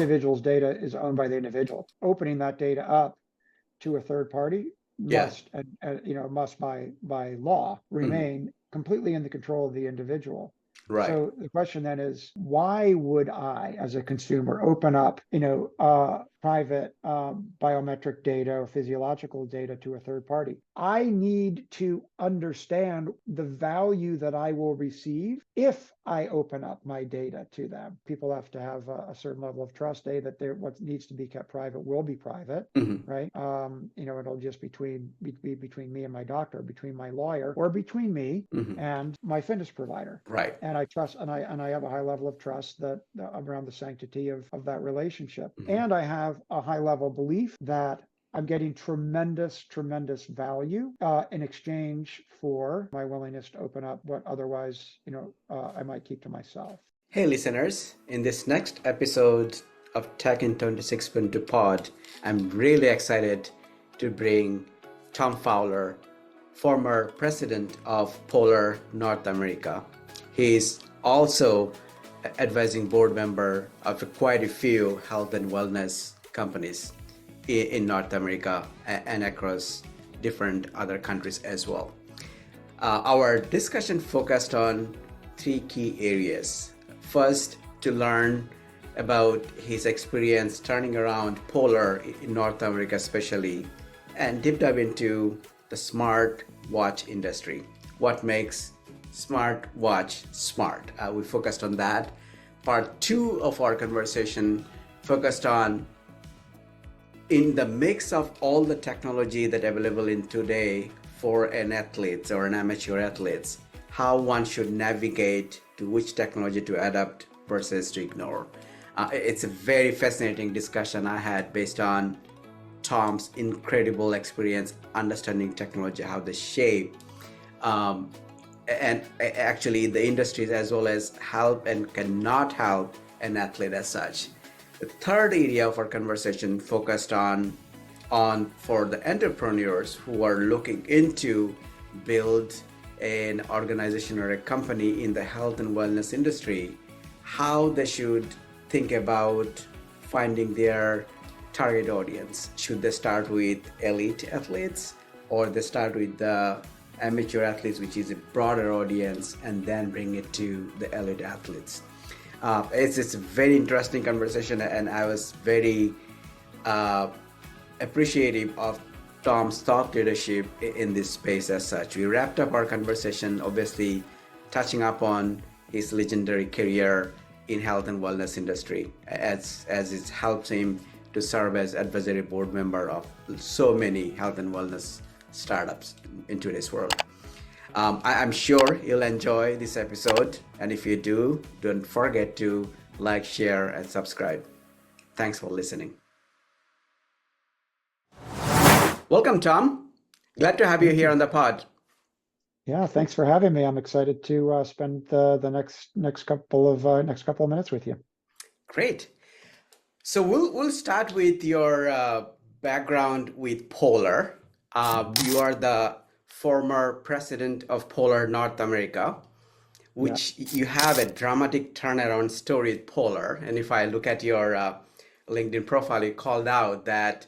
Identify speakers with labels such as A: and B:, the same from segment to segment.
A: individual's data is owned by the individual. Opening that data up to a third party
B: Yeah.
A: must, must by law remain completely in the control of the individual.
B: Right.
A: So the question then is, why would I, as a consumer, open up, private biometric data or physiological data to a third party? I need to understand the value that I will receive if I open up my data to them. People have to have a certain level of trust, that what needs to be kept private will be private, right? It'll just be between me and my doctor, between my lawyer, or between me and my fitness provider.
B: Right.
A: And I trust, and I have a high level of trust that around the sanctity of that relationship. And I have a high level belief that I'm getting tremendous value in exchange for my willingness to open up what otherwise, I might keep to myself.
B: Hey listeners, in this next episode of Tech in 26.2 Pod, I'm really excited to bring Tom Fowler, former president of Polar North America. He's also advising board member of quite a few health and wellness companies in North America and across different other countries as well. Our discussion focused on three key areas. First, to learn about his experience turning around Polar in North America especially, and deep dive into the smart watch industry. What makes smart watch smart? We focused on that. Part two of our conversation focused on, in the mix of all the technology that available in today for an athlete or an amateur athlete, how one should navigate to which technology to adapt versus to ignore. It's a very fascinating discussion I had based on Tom's incredible experience understanding technology, how they shape and actually the industries, as well as help and cannot help an athlete as such. The third area of our conversation focused on for the entrepreneurs who are looking into build an organization or a company in the health and wellness industry, how they should think about finding their target audience. Should they start with elite athletes, or they start with the amateur athletes, which is a broader audience, and then bring it to the elite athletes? It's a very interesting conversation, and I was very appreciative of Tom's thought leadership in this space as such. We wrapped up our conversation, obviously touching upon his legendary career in health and wellness industry, as it helps him to serve as advisory board member of so many health and wellness startups in today's world. I'm sure you'll enjoy this episode, and if you do, don't forget to like, share, and subscribe. Thanks for listening. Welcome, Tom. Glad to have you here on the pod.
A: Yeah, thanks for having me. I'm excited to spend the next couple of minutes with you.
B: Great. So we'll start with your background with Polar. You are the former president of Polar North America, which you have a dramatic turnaround story at Polar. And if I look at your LinkedIn profile, you called out that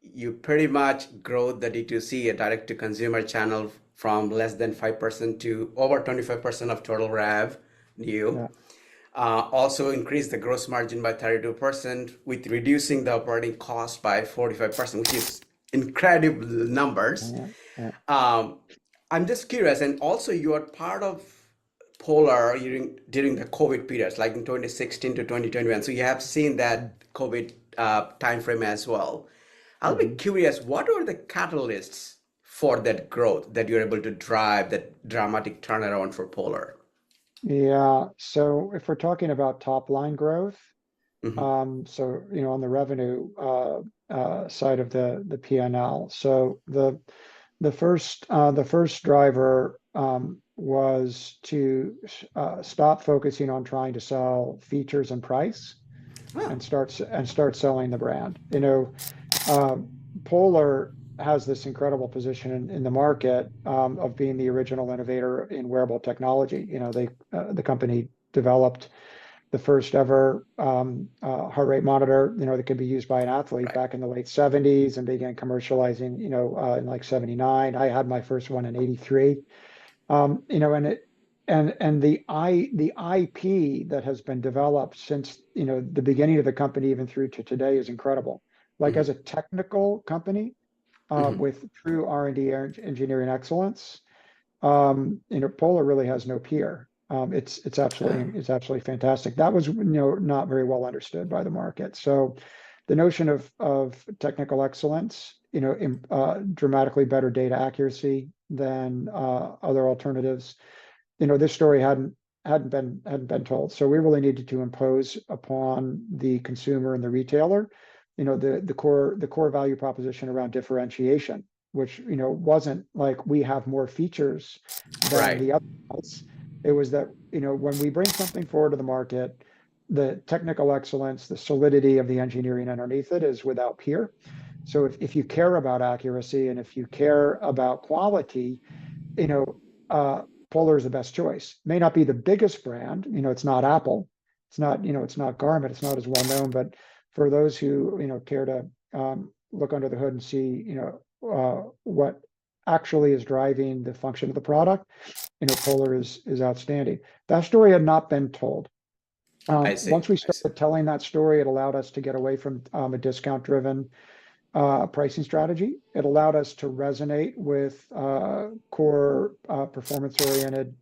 B: you pretty much grow the D2C, a direct-to-consumer channel, from less than 5% to over 25% of total revenue. Yeah. Also increase the gross margin by 32%, with reducing the operating cost by 45%, which is incredible numbers. I'm just curious, and also you are part of Polar during the COVID periods, like in 2016 to 2021. So you have seen that COVID timeframe as well. I'll be curious, what are the catalysts for that growth that you're able to drive, that dramatic turnaround for Polar?
A: Yeah, so if we're talking about top line growth, so on the revenue side of the P&L, so the first driver was to stop focusing on trying to sell features and price, and start selling the brand. Polar has this incredible position in the market of being the original innovator in wearable technology. The company developed the first ever heart rate monitor, that could be used by an athlete
B: Right.
A: back in the late 70s and began commercializing, in like 79. I had my first one in 83. And the IP that has been developed since, the beginning of the company, even through to today, is incredible. Like,
B: Hmm.
A: as a technical company,
B: Hmm.
A: with true R&D engineering excellence, Polar really has no peer. It's absolutely fantastic. That was, not very well understood by the market. So the notion of technical excellence, dramatically better data accuracy than other alternatives. This story hadn't been told. So we really needed to impose upon the consumer and the retailer, the core value proposition around differentiation, which, wasn't like we have more features than
B: Right.
A: the others. It was that, when we bring something forward to the market, the technical excellence, the solidity of the engineering underneath it is without peer. So if you care about accuracy and if you care about quality, you know, uh, Polar is the best choice. May not be the biggest brand, it's not Apple, it's not Garmin, it's not as well known, but for those who, care to look under the hood and see, what actually is driving the function of the product, Polar is outstanding. That story had not been told.
B: I see.
A: Once we
B: I see.
A: started telling that story, it allowed us to get away from a discount-driven pricing strategy. It allowed us to resonate with core performance-oriented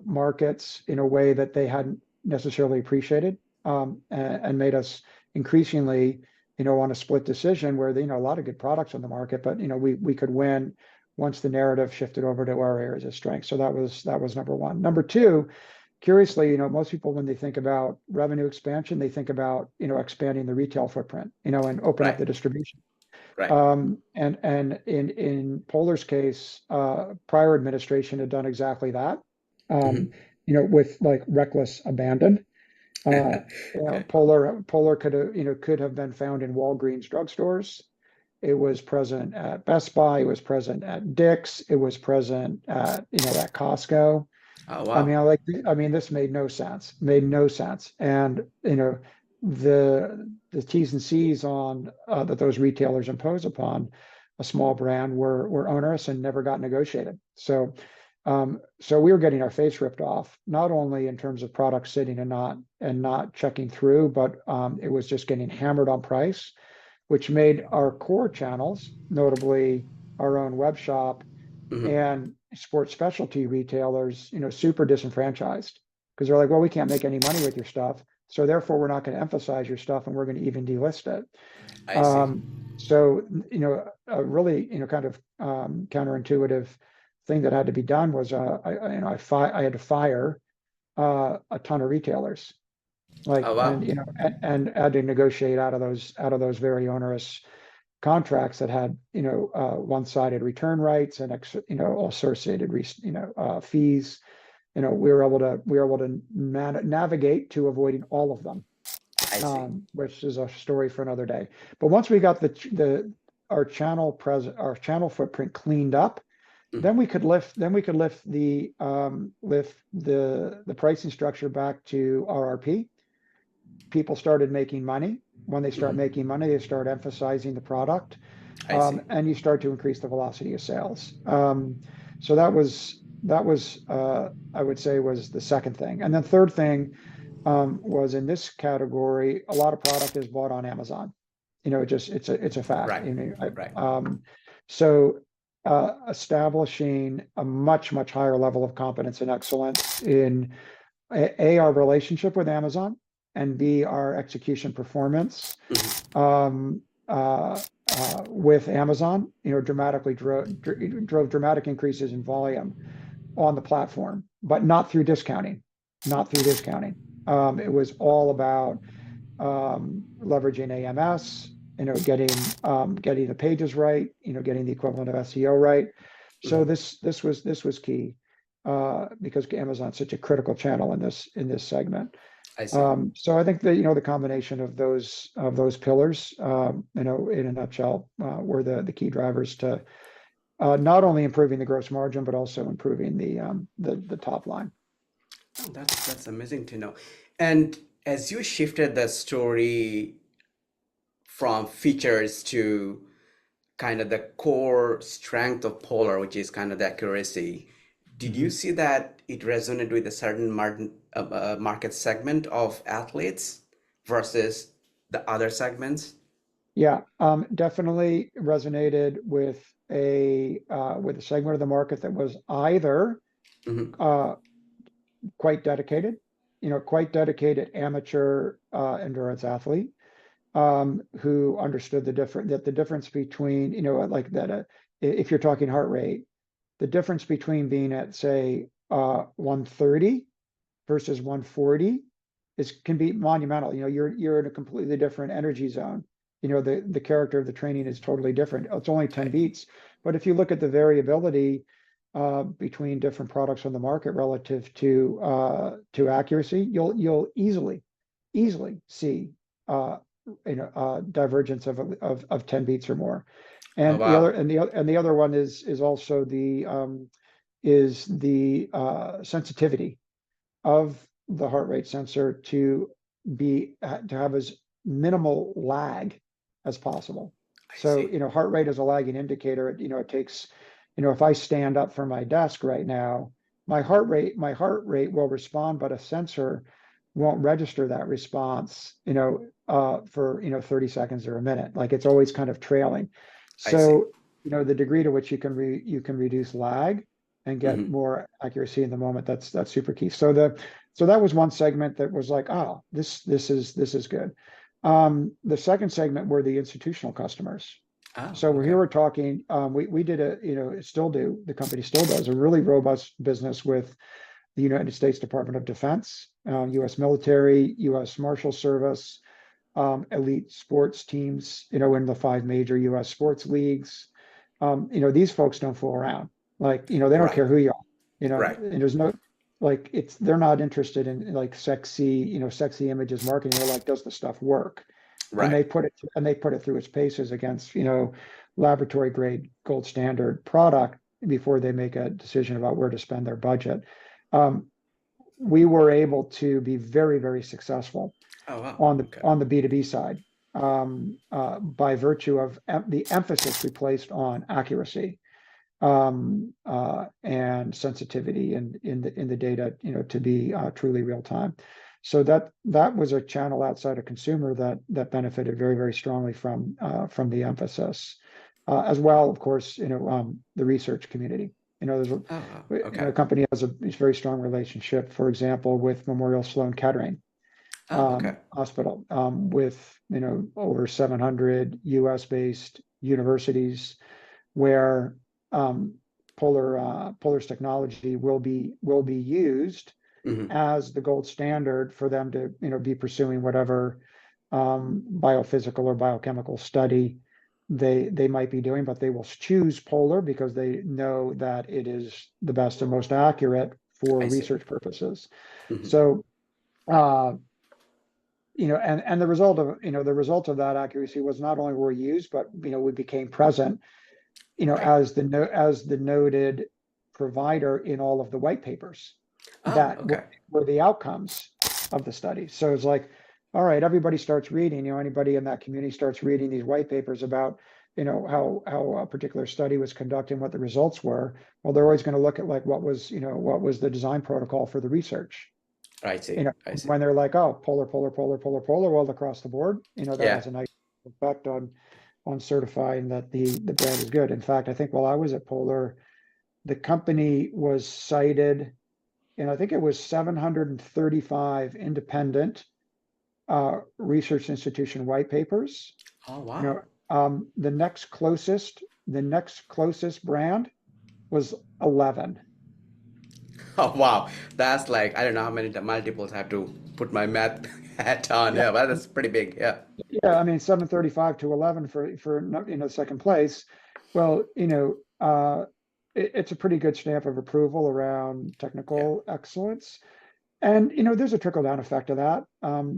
A: markets in a way that they hadn't necessarily appreciated, and made us increasingly, on a split decision where, a lot of good products on the market, but, we could win once the narrative shifted over to our areas of strength. So that was number one. Number two, curiously, most people, when they think about revenue expansion, they think about, expanding the retail footprint, and open up
B: Right.
A: the distribution.
B: Right.
A: And in Polar's case, prior administration had done exactly that, um,
B: Hmm.
A: with like reckless abandon. Uh,
B: Okay.
A: Polar could have been found in Walgreens drugstores. It was present at Best Buy. It was present at Dick's. It was present at Costco.
B: Oh,
A: I
B: wow.
A: mean, this made no sense, And, the T's and C's on that those retailers impose upon a small brand were onerous and never got negotiated. So we were getting our face ripped off, not only in terms of product sitting and not checking through, but it was just getting hammered on price, which made our core channels, notably our own web shop
B: Hmm.
A: and sports specialty retailers, super disenfranchised, because they're like, well, we can't make any money with your stuff, so therefore we're not going to emphasize your stuff, and we're going to even delist it.
B: I see.
A: So, a really, kind of counterintuitive thing that had to be done was, I had to fire a ton of retailers, like,
B: Oh, wow.
A: and had to negotiate out of those very onerous contracts that had, one-sided return rights and associated fees. We were able to navigate to avoiding all of them,
B: I see.
A: which is a story for another day. But once we got our channel footprint cleaned up,
B: Mhm.
A: then we could lift the pricing structure back to RRP. People started making money. When they start
B: Mhm.
A: making money, they start emphasizing the product,
B: I see.
A: and you start to increase the velocity of sales. So that was I would say was the second thing. And then third thing, was in this category, a lot of product is bought on Amazon. It's a fact.
B: Right. Right.
A: So establishing a much higher level of competence and excellence in our relationship with Amazon, and B, our execution performance,
B: Mhm.
A: um, with Amazon, dramatically drove dramatic increases in volume on the platform, but not through discounting, not through discounting. It was all about leveraging AMS, getting the pages right, getting the equivalent of SEO right. So
B: Mhm.
A: this was key, because Amazon's such a critical channel in this segment.
B: I see.
A: So I think that, the combination of those pillars, in a nutshell, were the key drivers to not only improving the gross margin, but also improving the top line.
B: Oh, that's amazing to know. And as you shifted the story from features to kind of the core strength of Polar, which is kind of the accuracy, did you
A: Mhm.
B: see that it resonated with a certain market segment of athletes versus the other segments?
A: Yeah, definitely resonated with a segment of the market that was either
B: Hmm.
A: uh, quite dedicated, quite dedicated amateur endurance athlete, who understood the difference between, like that, if you're talking heart rate, the difference between being at, say, 130 versus 140 can be monumental. You're in a completely different energy zone. The character of the training is totally different. It's only 10
B: Right.
A: beats, but if you look at the variability between different products on the market relative to accuracy, you'll easily see uh, divergence of 10 beats or more.
B: Oh,
A: And
B: wow.
A: the other one is also the sensitivity of the heart rate sensor to have as minimal lag as possible.
B: I
A: So,
B: see.
A: heart rate is a lagging indicator. It takes, if I stand up from my desk right now, my heart rate will respond, but a sensor won't register that response, for 30 seconds or a minute. Like it's always kind of trailing.
B: I see.
A: So, the degree to which you can reduce lag and get
B: Hmm.
A: more accuracy in the moment, that's super key. So that was one segment that was like, oh, this is good. The second segment were the institutional customers.
B: Oh,
A: So
B: okay.
A: we're talking, we did still do, the company still does a really robust business with the United States Department of Defense, US military, US Marshal Service, elite sports teams, in the five major US sports leagues. These folks don't fool around. Like, they don't
B: Right.
A: care who you are,
B: Right.
A: and there's no, like, they're not interested in like sexy images marketing. They're like, does the stuff work? And
B: Right.
A: they put it through its paces against, laboratory grade gold standard product before they make a decision about where to spend their budget. Um, we were able to be very, very successful
B: Oh, wow.
A: on the
B: Okay.
A: B2B side, by virtue of the emphasis we placed on accuracy, and sensitivity in the data, to be truly real time. So that was a channel outside of consumer that benefited very, very strongly from the emphasis, as well, of course, the research community. There's
B: Oh, wow.
A: a
B: Okay.
A: company has a very strong relationship, for example, with Memorial Sloan Kettering
B: Oh, okay.
A: hospital, with over 700 U.S. based universities where Polar's technology will be used
B: Hmm.
A: as the gold standard for them to be pursuing whatever biophysical or biochemical study they might be doing, but they will choose Polar because they know that it is the best and most accurate for
B: I see.
A: research purposes.
B: Hmm.
A: So uh, and the result of that accuracy was not only were we used, but we became present,
B: Right.
A: as the noted provider in all of the white papers
B: Oh,
A: that
B: okay.
A: were the outcomes of the study. So it's like, all right, everybody starts reading, anybody in that community starts reading these white papers about, how a particular study was conducted and what the results were. Well, they're always going to look at like what was the design protocol for the research.
B: I see. I see.
A: When they're like, oh, polar, well, across the board, that
B: Yeah.
A: has a nice effect on certifying that the brand is good. In fact, I think while I was at Polar, the company was cited, and I think it was 735 independent research institution white papers.
B: Oh,
A: You
B: wow.
A: know, the next closest brand was 11.
B: Oh, wow. That's like, I don't know how many multiples I have to put my math hat on.
A: Yeah,
B: Yeah, but that's pretty big. Yeah.
A: yeah. I mean, 735 to 11 for second place. Well, it's a pretty good stamp of approval around
B: Yeah.
A: technical excellence. And there's a trickle down effect of that. Not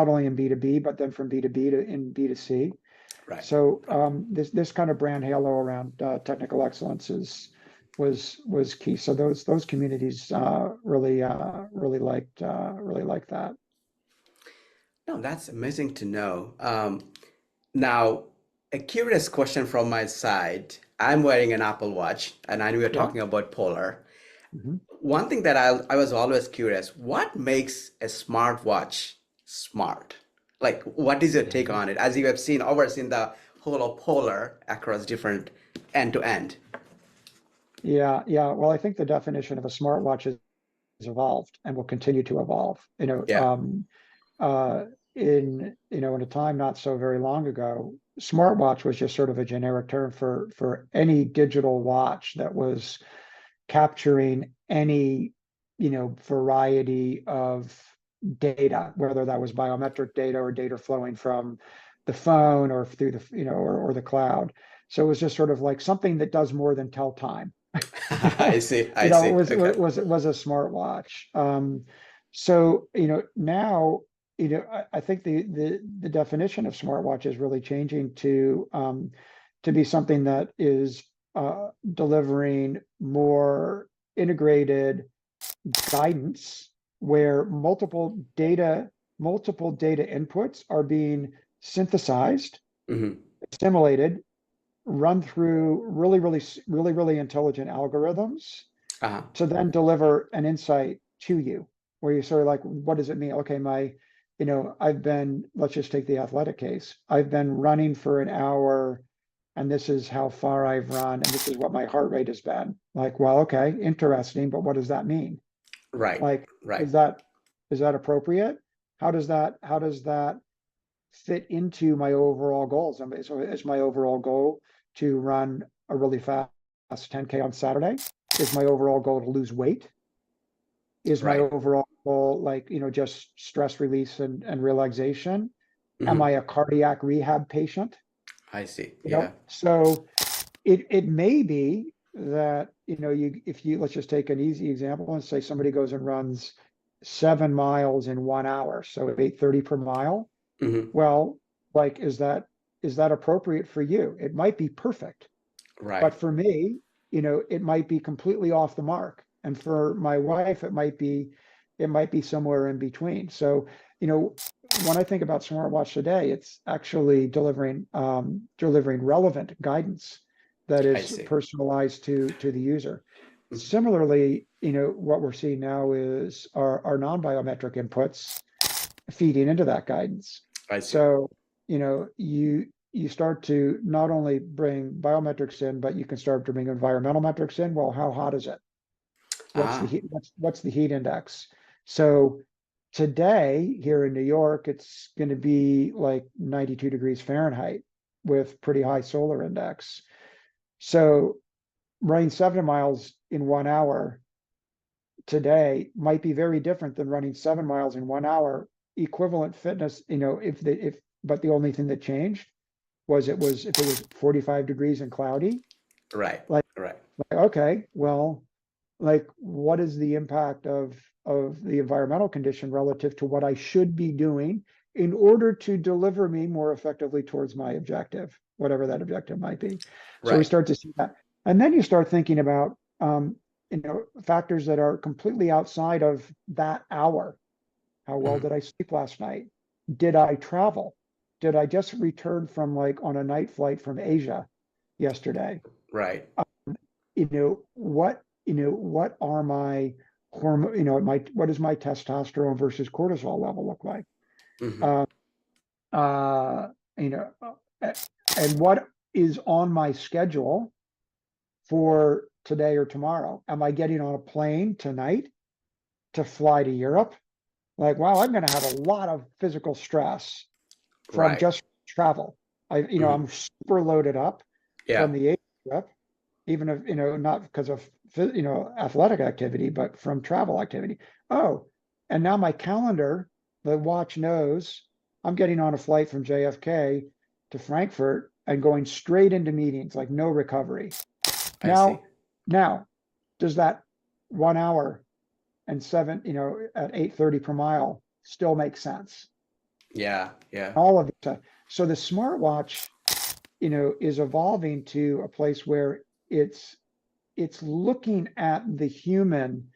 A: only in B2B, but then from B2B to in B2C.
B: Right.
A: So
B: Right.
A: this kind of brand halo around technical excellence was key. So those communities really liked that.
B: No, that's amazing to know. Now, a curious question from my side. I'm wearing an Apple Watch, and I know we're
A: Yeah.
B: talking about Polar.
A: Mhm.
B: One thing that I was always curious, what makes a smartwatch smart? Like, what is your take on it? As you have seen, overseen the whole of Polar across different end to end.
A: Yeah, yeah. Well, I think the definition of a smartwatch has evolved and will continue to evolve.
B: Yeah.
A: Uh, in a time not so very long ago, smartwatch was just sort of a generic term for any digital watch that was capturing any, variety of data, whether that was biometric data or data flowing from the phone or through the, or the cloud. So it was just sort of like something that does more than tell time. you
B: I
A: know,
B: see. I see. Okay.
A: was a smartwatch. So now I think the definition of smartwatch is really changing to be something that is delivering more integrated guidance where multiple data inputs are being synthesized,
B: Hmm.
A: assimilated, run through really intelligent algorithms
B: Uh-huh.
A: to then deliver an insight to you where you sort of like, what does it mean? Okay, let's just take the athletic case. I've been running for an hour and this is how far I've run and this is what my heart rate has been. Like, well, okay, interesting, but what does that mean?
B: Right.
A: Like,
B: Right.
A: is that appropriate? How does that fit into my overall goals? So is my overall goal to run a really fast 10K on Saturday? Is my overall goal to lose weight? Is my
B: Right.
A: overall goal like, just stress release and relaxation? Am I
B: Hmm.
A: a cardiac rehab patient?
B: I see. Yeah.
A: So it may be that, if you, let's just take an easy example and say somebody goes and runs 7 miles in 1 hour, so 8:30 per mile.
B: Hmm.
A: Well, like, is that appropriate for you? It might be perfect,
B: Right.
A: but for me, it might be completely off the mark. And for my wife, it might be somewhere in between. So, when I think about smartwatch today, it's actually delivering relevant guidance that
B: I
A: is
B: see.
A: personalized to the user.
B: Mhm.
A: Similarly, what we're seeing now is our non-biometric inputs feeding into that guidance.
B: I see.
A: So, you start to not only bring biometrics in, but you can start to bring environmental metrics in. Well, how hot is it? What's the
B: Ah.
A: heat? What's the heat index? So today here in New York, it's going to be like 92 degrees Fahrenheit with pretty high solar index. So running 7 miles in 1 hour today might be very different than running 7 miles in 1 hour. Equivalent fitness, but the only thing that changed was if it was 45 degrees and cloudy,
B: Right.
A: like,
B: Right.
A: okay, well, like, what is the impact of the environmental condition relative to what I should be doing in order to deliver me more effectively towards my objective, whatever that objective might be. So we
B: Right.
A: start to see that. And then you start thinking about factors that are completely outside of that hour. How well
B: Mhm.
A: did I sleep last night? Did I travel? Did I just return from like on a night flight from Asia yesterday?
B: Right.
A: What are my hormone, what does my testosterone versus cortisol level look like?
B: Hmm.
A: Uh, uh, you know, and what is on my schedule for today or tomorrow? Am I getting on a plane tonight to fly to Europe? Like, wow, I'm going to have a lot of physical stress from
B: Right.
A: just travel. I'm
B: Hmm.
A: super loaded up
B: Yeah.
A: from the Asia trip, even if, not because of, athletic activity, but from travel activity. Oh, and now my calendar, the watch knows I'm getting on a flight from JFK to Frankfurt and going straight into meetings, like no recovery.
B: I see.
A: Now, does that 1 hour and at 8:30 per mile still make sense?
B: Yeah. Yeah.
A: All of it. So the smartwatch, is evolving to a place where it's it's looking at the human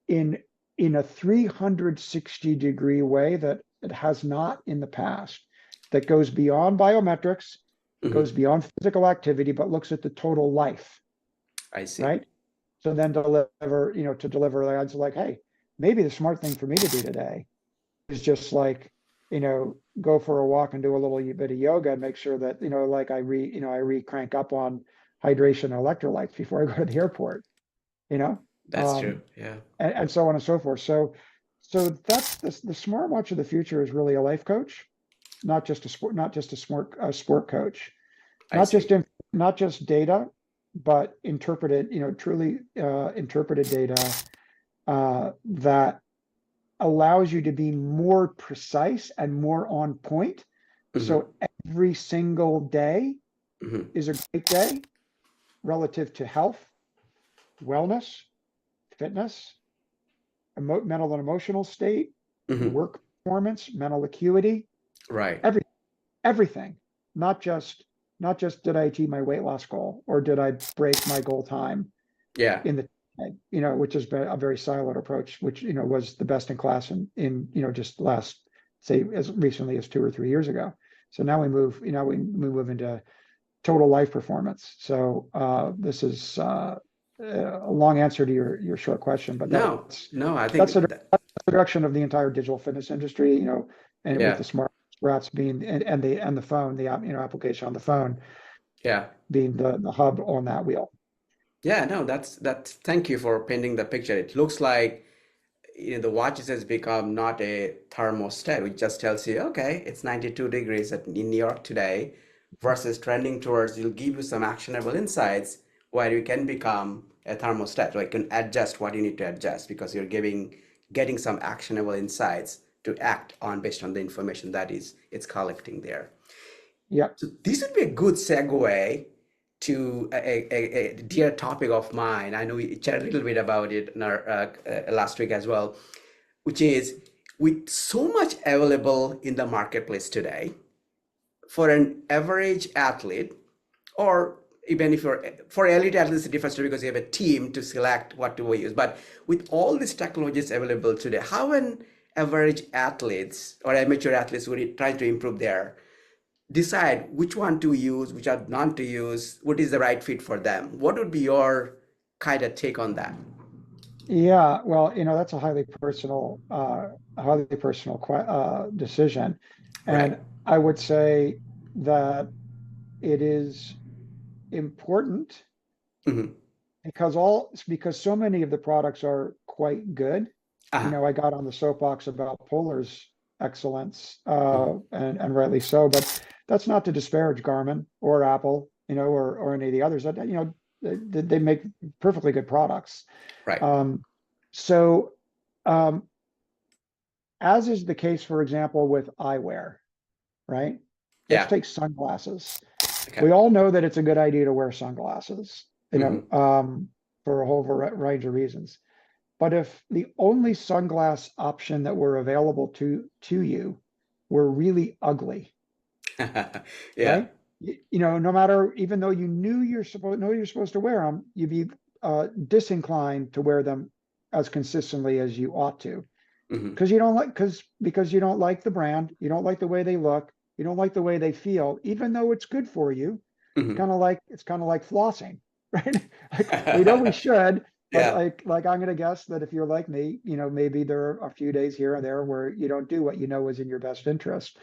A: in a 360-degree way that it has not in the past, that goes beyond biometrics, goes beyond physical activity, but looks at the total life,
B: I see.
A: right? So then deliver, to deliver the odds like, hey, maybe the smart thing for me to do today is just like, go for a walk and do a little bit of yoga and make sure that, like I crank up on hydration and electrolytes before I go to the airport,
B: That's true. Yeah.
A: and so on and so forth. So that's the smartwatch of the future is really a life coach, not just a sport coach,
B: I see.
A: not just data, but interpreted, truly interpreted data that allows you to be more precise and more on point. So every single day is a great day relative to health, wellness, fitness, mental and emotional state, work performance, mental acuity,
B: Right.
A: everything. Not just did I achieve my weight loss goal or did I break my goal time
B: Yeah.
A: in the which has been a very siloed approach, which was the best in class in just last, say, as recently as 2 or 3 years ago. So now we move into total life performance. So this is a long answer to your short question, but
B: No, I
A: that's
B: think that,
A: the direction of the entire digital fitness industry, and with
B: yeah.
A: the smart wraps being and the phone, the app, application on the phone
B: Yeah.
A: being the hub on that wheel.
B: Yeah, no, that's thank you for painting the picture. It looks like the watches has become not a thermostat, which just tells you, okay, it's 92 degrees in New York today, versus trending towards it'll give you some actionable insights where you can become a thermostat, or you can adjust what you need to adjust because you're getting some actionable insights to act on based on the information that is it's collecting there.
A: Yep.
B: So this would be a good segue to a dear topic of mine. I know we chatted a little bit about it in our last week as well, which is with so much available in the marketplace today for an average athlete, or even if you're for elite athletes, it's a different story because you have a team to select what to use. But with all these technologies available today, how an average athletes or amateur athletes who are trying to improve their decide which one to use, which are not to use, what is the right fit for them? What would be your kind of take on that?
A: Yeah, well, that's a highly personal decision,
B: Right.
A: and I would say that it is important
B: Mm-hmm.
A: because so many of the products are quite good.
B: Uh-huh.
A: I got on the soapbox about Polar's excellence,
B: Mm-hmm.
A: and rightly so, but that's not to disparage Garmin or Apple, or any of the others that, they make perfectly good products.
B: Right.
A: Um, so, um, as is the case, for example, with eyewear, right? Let's
B: Yeah.
A: take sunglasses.
B: Okay.
A: We all know that it's a good idea to wear sunglasses,
B: Mm-hmm.
A: for a whole range of reasons. But if the only sunglass option that were available to you were really ugly,
B: Yeah.
A: right? No matter, even though you knew you're supposed to wear them, you'd be disinclined to wear them as consistently as you ought to,
B: Mm-hmm.
A: because you don't like the brand, you don't like the way they look, you don't like the way they feel, even though it's good for you.
B: Mm-hmm.
A: It's kind of like flossing, right? Like we know we should, but
B: Yeah.
A: like I'm gonna guess that if you're like me, maybe there are a few days here and there where you don't do what you know is in your best interest.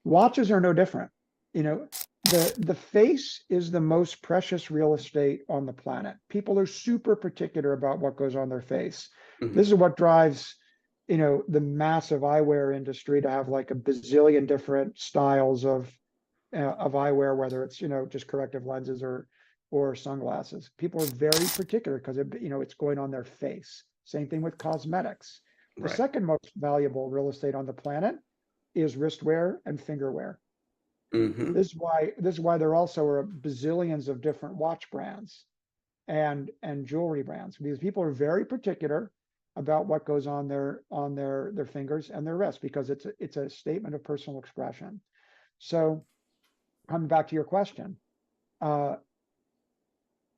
A: Watches are no different. The face is the most precious real estate on the planet. People are super particular about what goes on their face.
B: Mm-hmm.
A: This is what drives, the massive eyewear industry to have like a bazillion different styles of eyewear, whether it's, just corrective lenses or sunglasses. People are very particular because it's going on their face. Same thing with cosmetics. The
B: Right.
A: second most valuable real estate on the planet is wristwear and fingerwear.
B: Mm-hmm.
A: This is why there also are bazillions of different watch brands and jewelry brands, because people are very particular about what goes on their fingers and their wrists, because it's a statement of personal expression. So coming back to your question, uh,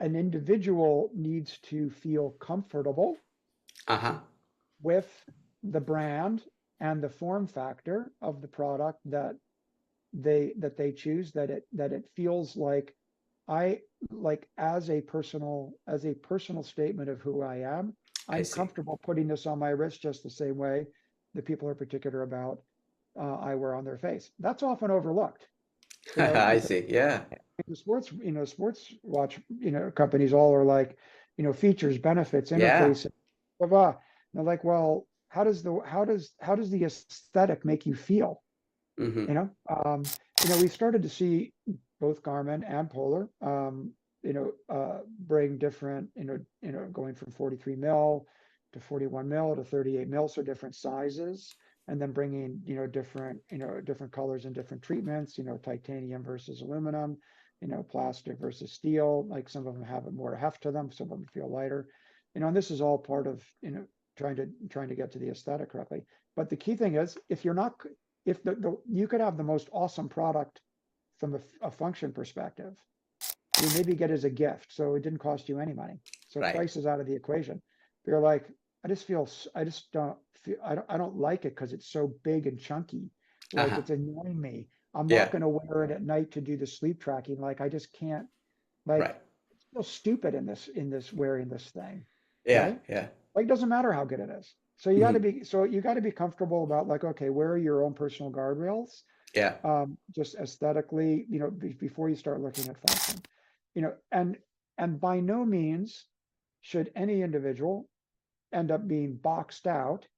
A: an individual needs to feel comfortable
B: Uh-huh.
A: with the brand and the form factor of the product that they choose, that it feels like I like as a personal statement of who I am.
B: I
A: I'm
B: see.
A: comfortable putting this on my wrist just the same way that people are particular about eyewear on their face. That's often overlooked,
B: I
A: because
B: see. Yeah.
A: the sports watch, companies all are like, features, benefits,
B: Yeah.
A: interface, blah blah. And they're like, well, how does the aesthetic make you feel?
B: Mm-hmm.
A: We started to see both Garmin and Polar, bring different, going from 43 mil to 41 mil to 38 mil, so different sizes, and then bringing, different colors and different treatments, titanium versus aluminum, plastic versus steel. Like some of them have more heft to them, some of them feel lighter, and this is all part of, trying to get to the aesthetic correctly. But the key thing is, if you're not if you could have the most awesome product from a function perspective, you maybe get as a gift, so it didn't cost you any money. So
B: Right.
A: price is out of the equation. But you're like, I just don't feel, I don't like it because it's so big and chunky. Like
B: Uh-huh.
A: it's annoying me. I'm not
B: Yeah.
A: going to wear it at night to do the sleep tracking. Like I just can't. Like
B: Right.
A: it's feel stupid in this wearing this thing,
B: Yeah.
A: right?
B: Yeah.
A: Like, doesn't matter how good it is.
B: Mm-hmm.
A: So you got to be comfortable about, like, okay, where are your own personal guardrails?
B: Yeah.
A: Just aesthetically, before you start looking at function, and by no means should any individual end up being boxed out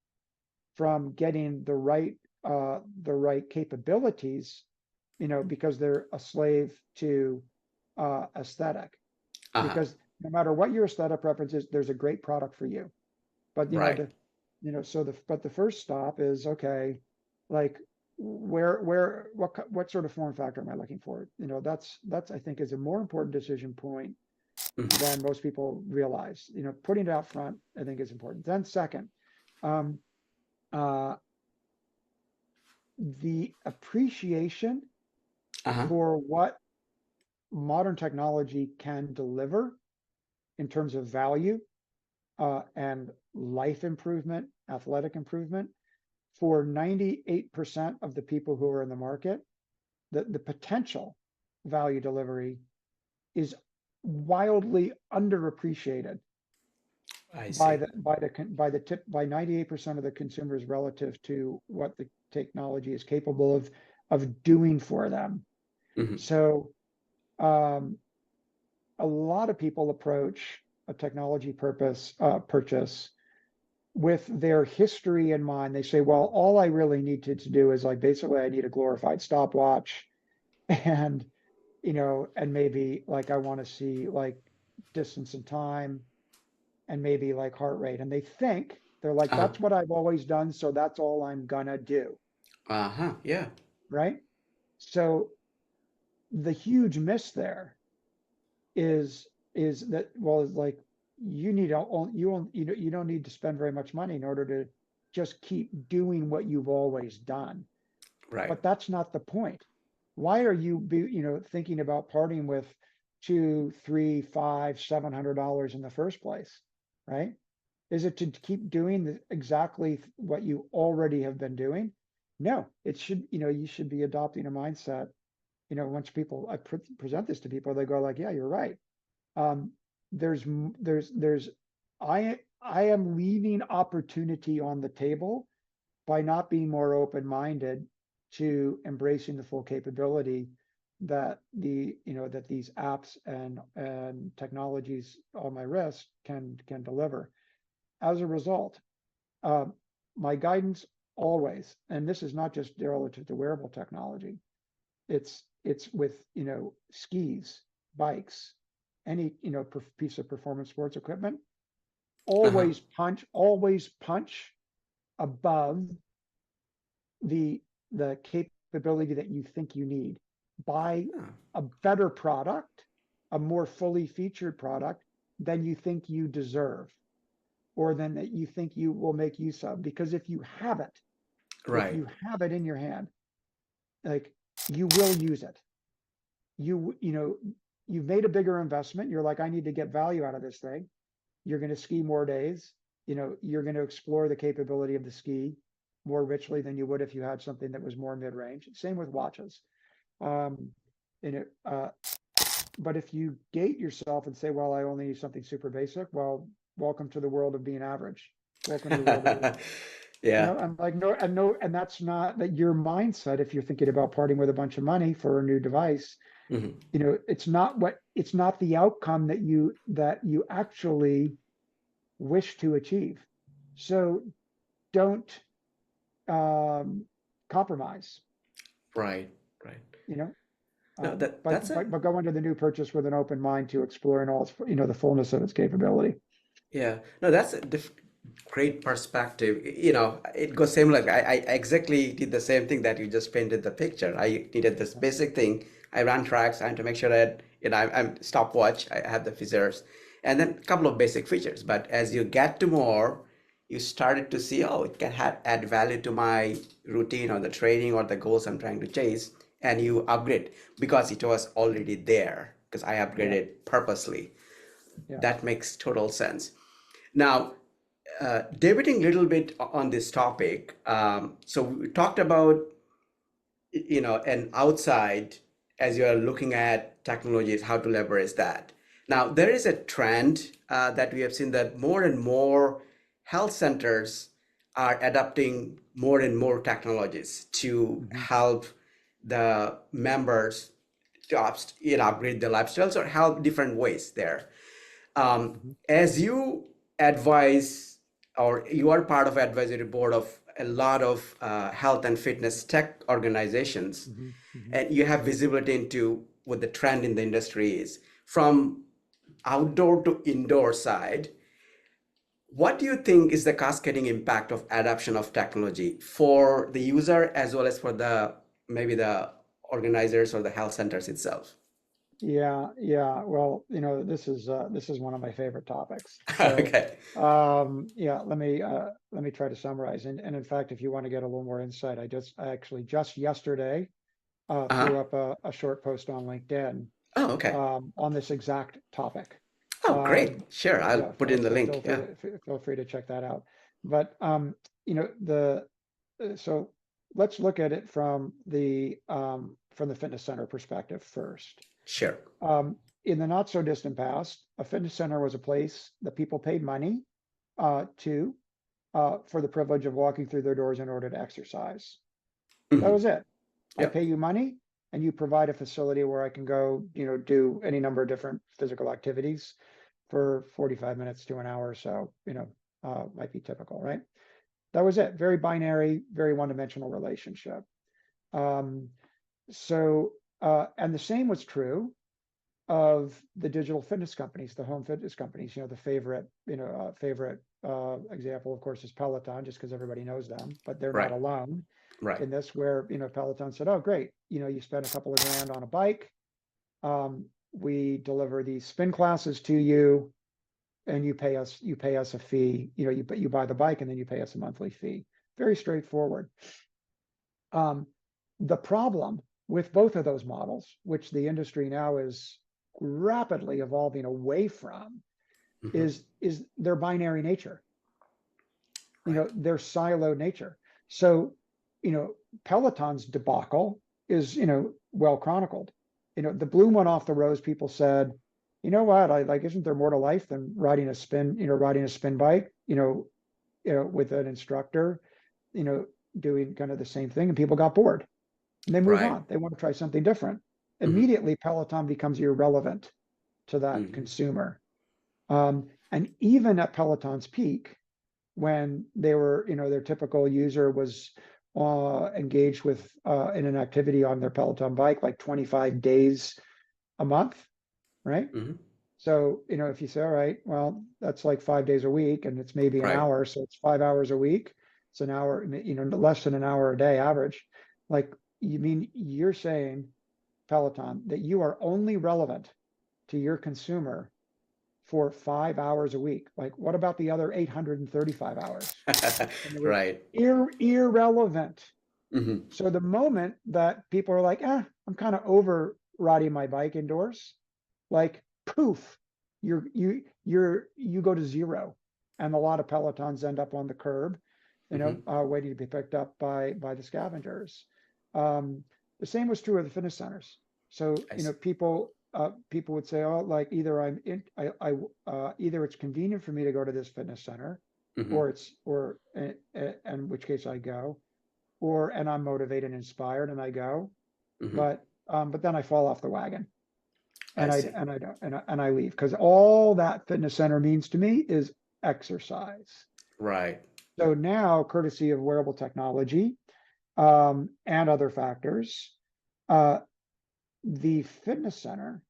A: from getting the right capabilities, because they're a slave to aesthetic.
B: Uh-huh.
A: Because no matter what your aesthetic preference is, there's a great product for you. But
B: Right.
A: the first stop is, okay, like, what sort of form factor am I looking for? That's I think is a more important decision point
B: Mm-hmm.
A: than most people realize. Putting it out front, I think, is important. Then second, um, uh, the appreciation
B: Uh-huh.
A: for what modern technology can deliver in terms of value, and life improvement, athletic improvement, for 98% of the people who are in the market, the potential value delivery is wildly underappreciated
B: I
A: by
B: see.
A: the by the by the tip by 98% of the consumers relative to what the technology is capable of doing for them.
B: Mm-hmm.
A: So um, a lot of people approach a technology purchase with their history in mind. They say, well, all I really need to do is, like, basically I need a glorified stopwatch, and and maybe, like, I want to see, like, distance and time, and maybe, like, heart rate. And they're like,
B: Uh-huh.
A: that's what I've always done, so that's all I'm gonna do,
B: Uh-huh. Yeah.
A: right? So the huge miss there is that, well, it's like, you don't need to spend very much money in order to just keep doing what you've always done.
B: Right.
A: But that's not the point. Why are you thinking about parting with two, three, five, $700 in the first place, right? Is it to keep doing exactly what you already have been doing? No, you should be adopting a mindset. Once I present this to people, they go like, yeah, you're right. Um, there's I am leaving opportunity on the table by not being more open-minded to embracing the full capability that these apps and technologies on my wrist can deliver. As a result, um, my guidance always, and this is not just relative to wearable technology, it's with skis, bikes, any piece of performance sports equipment.
B: Uh-huh.
A: Always punch above the the capability that you think you need. Buy
B: Oh,
A: a better product, a more fully featured product than you think you deserve, or than that you think you will make use of. Because if
B: right.
A: you have it in your hand, like, you will use it. You know you've made a bigger investment. You're like, I need to get value out of this thing. You're going to ski more days. You're going to explore the capability of the ski more richly than you would if you had something that was more mid-range. Same with watches. Um, and it, but if you gate yourself and say, well, I only need something super basic, well, welcome to the world of being average. Welcome to the world of,
B: Yeah.
A: I'm like, no, and that's not that your mindset. If you're thinking about parting with a bunch of money for a new device,
B: Mhm.
A: it's not the outcome that you actually wish to achieve. So don't compromise,
B: Right. Right.
A: you know,
B: No,
A: but,
B: that's a
A: but but go into the new purchase with an open mind to exploring all its, the fullness of its capability.
B: yeah. No, that's a great perspective. It goes same like I exactly did the same thing that you just painted the picture. I needed this basic thing. I ran tracks. I had to make sure that I'm stopwatch. I have the features, and then a couple of basic features. But as you get to more, you started to see, oh, it can add value to my routine or the training or the goals I'm trying to chase, and you upgrade because it was already there because I
A: Yeah,
B: upgraded purposely.
A: yeah.
B: That makes total sense. Now, debating a little bit on this topic. So we talked about, an outside as you are looking at technologies, how to leverage that. Now, there is a trend that we have seen that more and more health centers are adopting more and more technologies to
A: Hmm.
B: help the members to upgrade their lifestyles or help different ways there.
A: Hmm.
B: As you advise, or you are part of advisory board of a lot of health and fitness tech organizations,
A: Hmm. Hmm.
B: and you have visibility into what the trend in the industry is from outdoor to indoor side. What do you think is the cascading impact of adoption of technology for the user as well as for the maybe the organizers or the health centers itself?
A: Yeah, yeah. Well, this is one of my favorite topics. So,
B: Okay.
A: yeah, let me try to summarize. And in fact, if you want to get a little more insight, I actually just yesterday
B: Uh-huh.
A: threw up a short post on LinkedIn
B: Oh, okay.
A: on this exact topic.
B: Oh, great.
A: Um,
B: Sure. I'll
A: yeah,
B: put in the link. Yeah.
A: feel free to check that out. But the so let's look at it from the fitness center perspective first.
B: Sure.
A: Um, in the not so distant past, a fitness center was a place that people paid money to for the privilege of walking through their doors in order to exercise. That
B: Hmm.
A: was it. I pay
B: Yep.
A: you money and you provide a facility where I can go, do any number of different physical activities for 45 minutes to an hour or so, might be typical, right? That was it. Very binary, very one-dimensional relationship. Um, and the same was true of the digital fitness companies, the home fitness companies. The favorite example, of course, is Peloton, just because everybody knows them, but they're not
B: Right.
A: alone
B: Right.
A: in this. Where Peloton said, "Oh, great, you spend a couple of grand on a bike. We deliver these spin classes to you, and you pay us a fee. You buy the bike, and then you pay us a monthly fee. Very straightforward." Um, the problem with both of those models, which the industry now is rapidly evolving away from,
B: Hmm.
A: is their binary nature,
B: Right.
A: their siloed nature. So, you know, Peloton's debacle is, well chronicled. The bloom went off the rose. People said, you know what, I like, isn't there more to life than riding a spin bike, with an instructor, you know, doing kind of the same thing, and people got bored and they move
B: Right.
A: on. They want to try something different.
B: Hmm.
A: Immediately, Peloton becomes irrelevant to that
B: Hmm.
A: consumer. And even at Peloton's peak, when they were, their typical user was engaged with in an activity on their Peloton bike, like 25 days a month, right?
B: Hmm.
A: So, if you say, all right, well, that's like 5 days a week and it's maybe an
B: Right.
A: hour. So it's 5 hours a week. It's an hour, less than an hour a day average. Like, you're saying, Peloton, that you are only relevant to your consumer for 5 hours a week. Like, what about the other 835 hours? In other words,
B: Right.
A: irrelevant.
B: Hmm.
A: So the moment that people are like, I'm kind of over riding my bike indoors, like poof, you go to zero, and a lot of Pelotons end up on the curb, waiting to be picked up by the scavengers. The same was true of the fitness centers. So,
B: I see.
A: people would say, oh, like either either it's convenient for me to go to this fitness center,
B: Mm-hmm.
A: or in which case I go, and I'm motivated and inspired and I go,
B: Mm-hmm.
A: but then I fall off the wagon
B: I
A: and
B: see.
A: I leave, because all that fitness center means to me is exercise.
B: Right.
A: So now, courtesy of wearable technology, and other factors, uh, the fitness center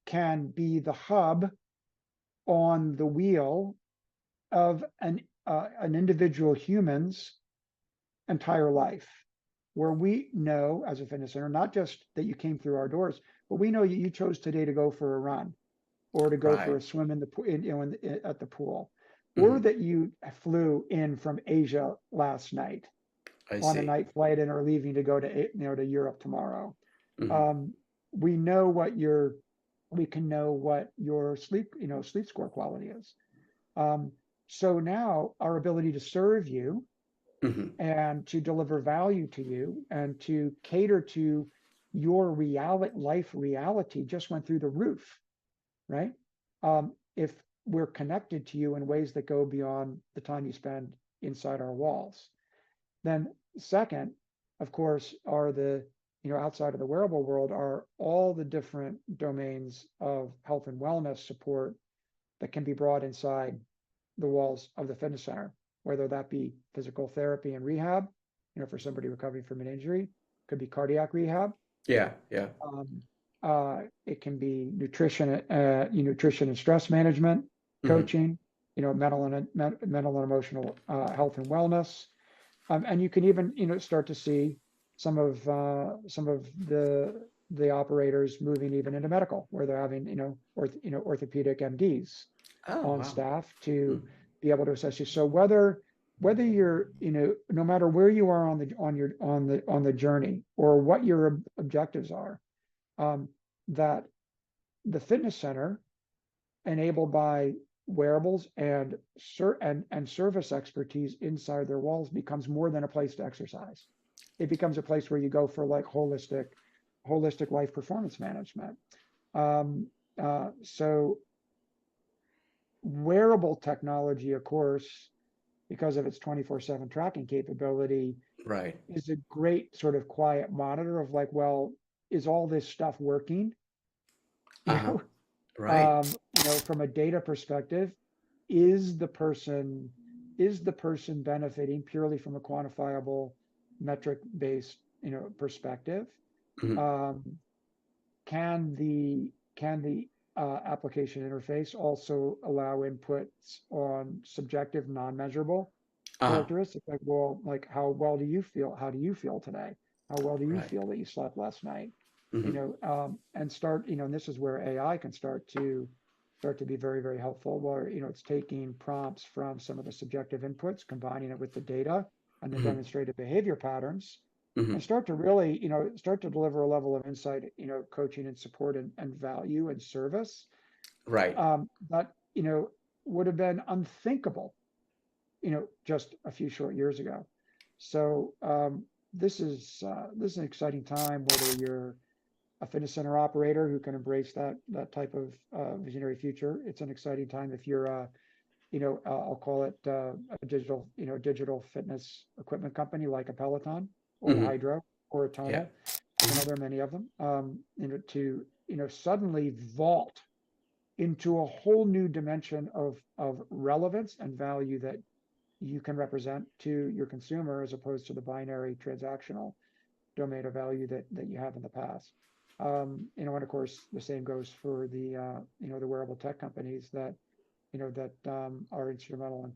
A: can be the hub on the wheel of an individual human's entire life, where we know as a fitness center, not just that you came through our doors, but we know you chose today to go for a run, or to go for
B: Right.
A: a swim in the at the pool, or
B: Mm-hmm.
A: that you flew in from Asia last night
B: I
A: on a
B: see.
A: night flight and are leaving to go to Europe tomorrow.
B: Mm-hmm.
A: Um, we know what your we can know what your sleep score quality is. Um, so now our ability to serve you
B: Mm-hmm.
A: and to deliver value to you and to cater to your life reality just went through the roof, right? If we're connected to you in ways that go beyond the time you spend inside our walls. Then second, of course, are outside of the wearable world, are all the different domains of health and wellness support that can be brought inside the walls of the fitness center, whether that be physical therapy and rehab, for somebody recovering from an injury, could be cardiac rehab.
B: Yeah. Yeah.
A: Um, it can be nutrition and stress management,
B: Mm-hmm.
A: coaching, mental and emotional health and wellness. And you can even, start to see some of the operators moving even into medical, where they're having, orthopedic MDs
B: Oh,
A: on
B: wow.
A: staff
B: Mm.
A: to be able to assess you. So whether you're, no matter where you are on the journey, or what your objectives are, um, that the fitness center, enabled by wearables and service expertise inside their walls, becomes more than a place to exercise. It becomes a place where you go for like holistic life performance management. So wearable technology, of course, because of its 24/7 tracking capability,
B: Right.
A: is a great sort of quiet monitor of like, well, is all this stuff working? You
B: Uh-huh.
A: know,
B: Right.
A: from a data perspective, is the person benefiting purely from a quantifiable metric based, perspective?
B: Mm-hmm.
A: Um, can the application interface also allow inputs on subjective, non-measurable
B: Uh-huh.
A: characteristics, like, well, like, how well do you feel? How do you feel today? How well do you
B: Right.
A: feel that you slept last night?
B: Mm-hmm.
A: And start, and this is where AI can start to be very, very helpful, where, it's taking prompts from some of the subjective inputs, combining it with the data and the
B: Mm-hmm.
A: demonstrated behavior patterns,
B: Mm-hmm.
A: and start to really, start to deliver a level of insight, coaching and support and value and service,
B: Right.
A: that, would have been unthinkable, just a few short years ago. So this is an exciting time, whether you're a fitness center operator who can embrace that type of visionary future. It's an exciting time if you're I'll call it a digital fitness equipment company like a Peloton or the
B: Mm-hmm.
A: Hydro or a
B: Yeah.
A: Tonal.
B: Mm-hmm.
A: There are many of them. To suddenly vault into a whole new dimension of relevance and value that you can represent to your consumer, as opposed to the binary transactional domain of value that you have in the past. And of course, the same goes for the wearable tech companies that are instrumental in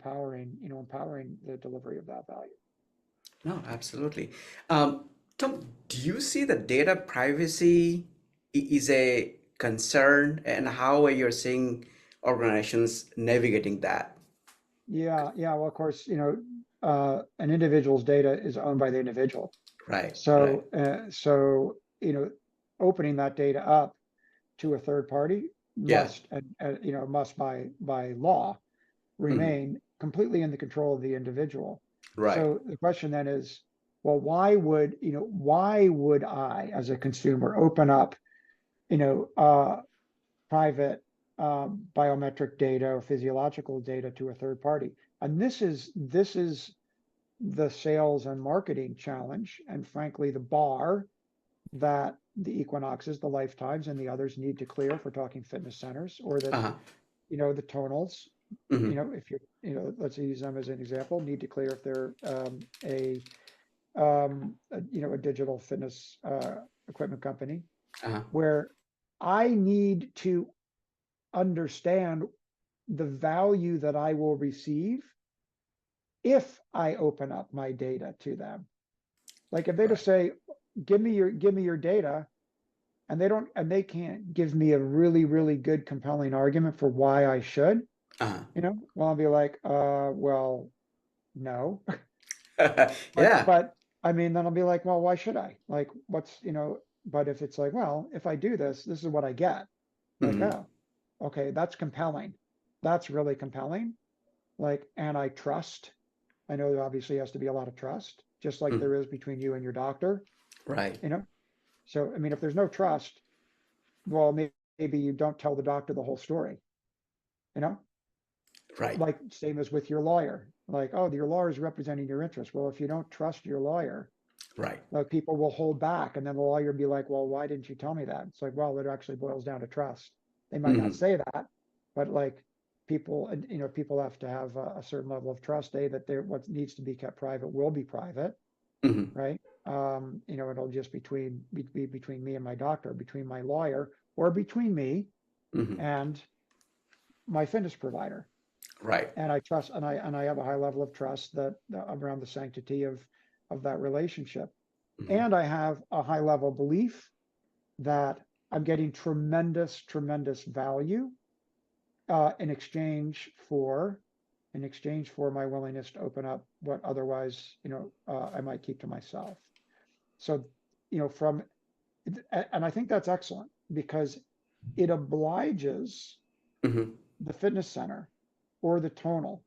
A: empowering the delivery of that value.
B: No, absolutely. Tom, do you see that data privacy is a concern, and how are you seeing organizations navigating that?
A: Yeah, yeah. Well, of course, an individual's data is owned by the individual.
B: Right, right.
A: So, opening that data up to a third party
B: Yeah.
A: must, must by law
B: Mhm.
A: remain completely in the control of the individual.
B: Right.
A: So the question then is, well, why would I, as a consumer, open up, you know, private biometric data or physiological data to a third party? And this is the sales and marketing challenge, and frankly, the bar that the Equinoxes, the Lifetimes, and the others need to clear if we're talking fitness centers, or that,
B: Uh-huh.
A: the tonals,
B: Mhm.
A: if you're, let's use them as an example, need to clear if they're a digital fitness equipment company,
B: Uh-huh.
A: where I need to understand the value that I will receive if I open up my data to them. Like if they just
B: Right.
A: say, give me your data, and they can't give me a really, really good, compelling argument for why I should,
B: Uh-huh.
A: well, I'll be like, well, no. But
B: Yeah.
A: but I mean, then I'll be like, well, why should I? Like, but if it's like, well, if I do this, this is what I get. Like,
B: Mhm.
A: oh, okay, that's compelling. That's really compelling. Like, and I trust. I know there obviously has to be a lot of trust, just like
B: Mhm.
A: there is between you and your doctor,
B: Right.
A: you know? So, I mean, if there's no trust, well, maybe you don't tell the doctor the whole story, you know?
B: Right.
A: Like, same as with your lawyer. Like, oh, your lawyer is representing your interest. Well, if you don't trust your lawyer,
B: Right.
A: like people will hold back, and then the lawyer will be like, well, why didn't you tell me that? It's like, well, it actually boils down to trust. They might not
B: Mhm.
A: say that, but like people have to have a certain level of trust, that what needs to be kept private will be private,
B: Mhm.
A: right? It'll just be between me and my doctor, between my lawyer, or between me
B: Mhm.
A: and my fitness provider.
B: Right.
A: And I trust, and I have a high level of trust that around the sanctity of that relationship.
B: Mhm.
A: And I have a high level belief that I'm getting tremendous, tremendous value in exchange for my willingness to open up what otherwise, I might keep to myself. So, from and I think that's excellent because it obliges
B: Mhm.
A: the fitness center or the tonal,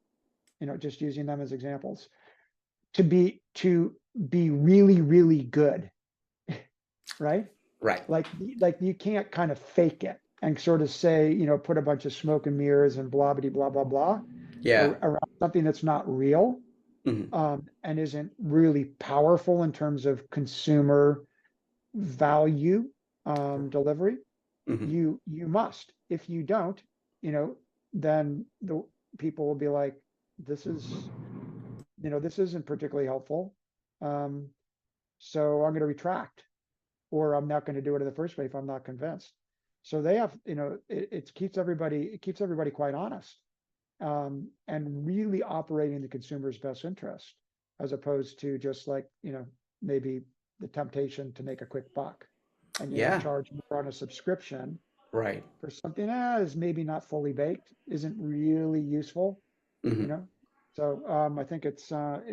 A: just using them as examples, to be really, really good, right?
B: Right.
A: Like you can't kind of fake it and sort of say, put a bunch of smoke and mirrors and blah blah blah blah
B: Yeah.
A: around something that's not real,
B: Mhm.
A: and isn't really powerful in terms of consumer value delivery.
B: Mhm.
A: You must. If you don't, then the people will be like, this is, this isn't particularly helpful. Um, so I'm going to retract, or I'm not going to do it in the first place if I'm not convinced. So they have, it keeps everybody quite honest, and really operating the consumer's best interest, as opposed to just like, maybe the temptation to make a quick buck and,
B: Yeah.
A: charge more on a subscription
B: Right.
A: for something that is maybe not fully baked, isn't really useful, you
B: Mhm.
A: know? So I think it's a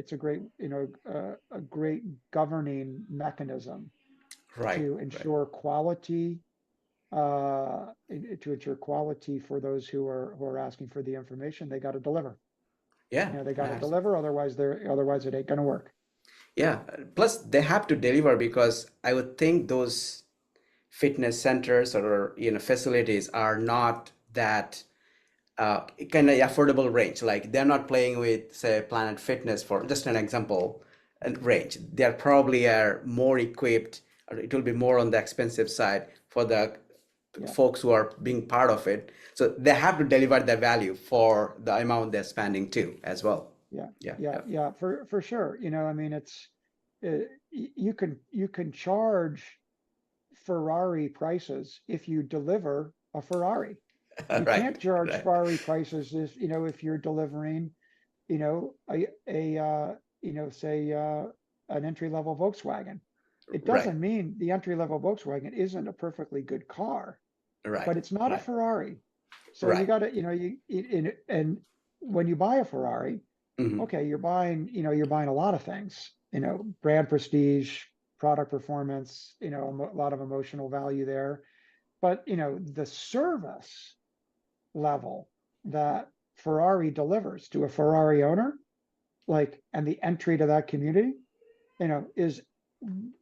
A: great governing mechanism
B: Right.
A: to
B: Right.
A: ensure quality, for those who are asking for the information. They got to deliver.
B: Yeah.
A: They got to
B: Yes.
A: deliver. Otherwise it ain't going to work.
B: Yeah. Plus, they have to deliver because I would think those fitness centers or facilities are not that kind of affordable range. Like they're not playing with, say, Planet Fitness for just an example, and range. They're probably are more equipped, or it will be more on the expensive side for the
A: Yeah,
B: folks who are being part of it. So they have to deliver the value for the amount they're spending too, as well.
A: yeah,
B: Yeah,
A: yeah,
B: yeah,
A: yeah. For sure. I mean, you can charge Ferrari prices if you deliver a Ferrari. You
B: right,
A: can't charge
B: right,
A: Ferrari prices if you're delivering, say, an entry level Volkswagen. It
B: right,
A: doesn't mean the entry level Volkswagen isn't a perfectly good car,
B: right,
A: but it's not a
B: right,
A: Ferrari. So you
B: right.
A: got to, and when you buy a Ferrari,
B: Hmm.
A: okay, you're buying a lot of things, brand prestige, product performance, a lot of emotional value there. but the service level that Ferrari delivers to a Ferrari owner, like, and the entry to that community, is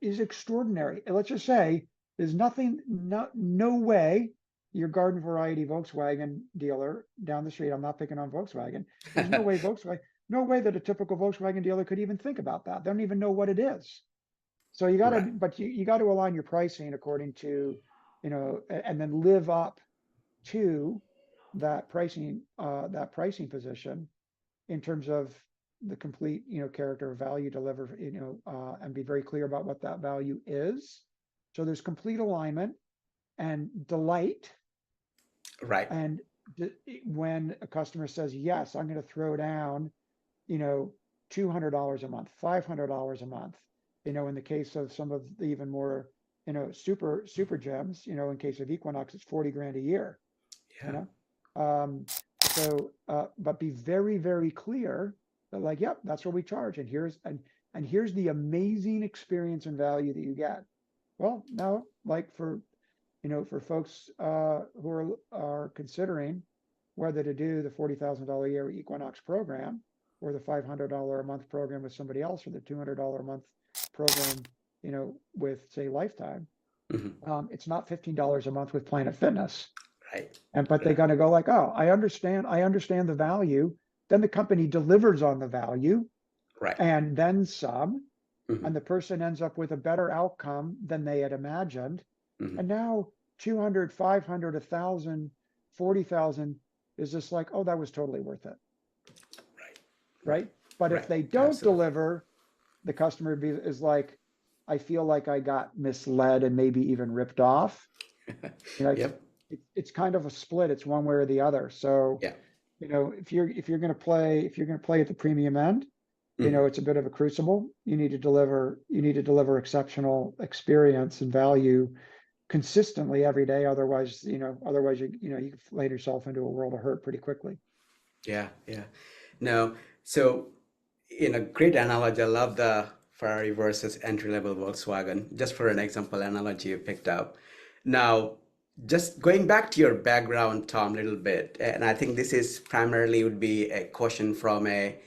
A: extraordinary. And let's just say there's no way your garden variety Volkswagen dealer down the street, I'm not picking on Volkswagen, there's no way that a typical Volkswagen dealer could even think about that. They don't even know what it is. So you got to,
B: Right.
A: but you got to align your pricing according to, and then live up to that pricing position in terms of the complete, character of value delivered, and be very clear about what that value is. So there's complete alignment and delight.
B: Right.
A: And when a customer says, yes, I'm going to throw down, $200 a month, $500 a month, in the case of some of the even more, super gems, in case of Equinox, it's 40 grand a year,
B: Yeah.
A: but be very, very clear that, like, yep, that's what we charge. And here's the amazing experience and value that you get. Well, now, like, for folks who are considering whether to do the $40,000 a year Equinox program or the $500 a month program with somebody else, or the $200 a month program, with, say, Lifetime,
B: Hmm.
A: it's not $15 a month with Planet Fitness.
B: Right.
A: But they're
B: Yeah.
A: going to go like, oh, I understand the value. Then the company delivers on the value
B: Right.
A: and then some,
B: Hmm.
A: and the person ends up with a better outcome than they had imagined.
B: Hmm.
A: And now 200, 500, 1,000, 40,000 is just like, oh, that was totally worth it.
B: Right. Right.
A: Right. But if
B: Right.
A: they don't
B: Absolutely.
A: deliver, the customer is like, I feel like I got misled and maybe even ripped off. It's
B: Yep.
A: it's kind of a split. It's one way or the other. So,
B: Yeah.
A: if you're going to play at the premium end,
B: Hmm.
A: it's a bit of a crucible. You need to deliver exceptional experience and value consistently every day. Otherwise, you can lay yourself into a world of hurt pretty quickly.
B: Yeah. Yeah. No. So, in a great analogy, I love the Ferrari versus entry-level Volkswagen, just for an example analogy you picked up. Now, just going back to your background, Tom, a little bit, and I think this is primarily would be a question from a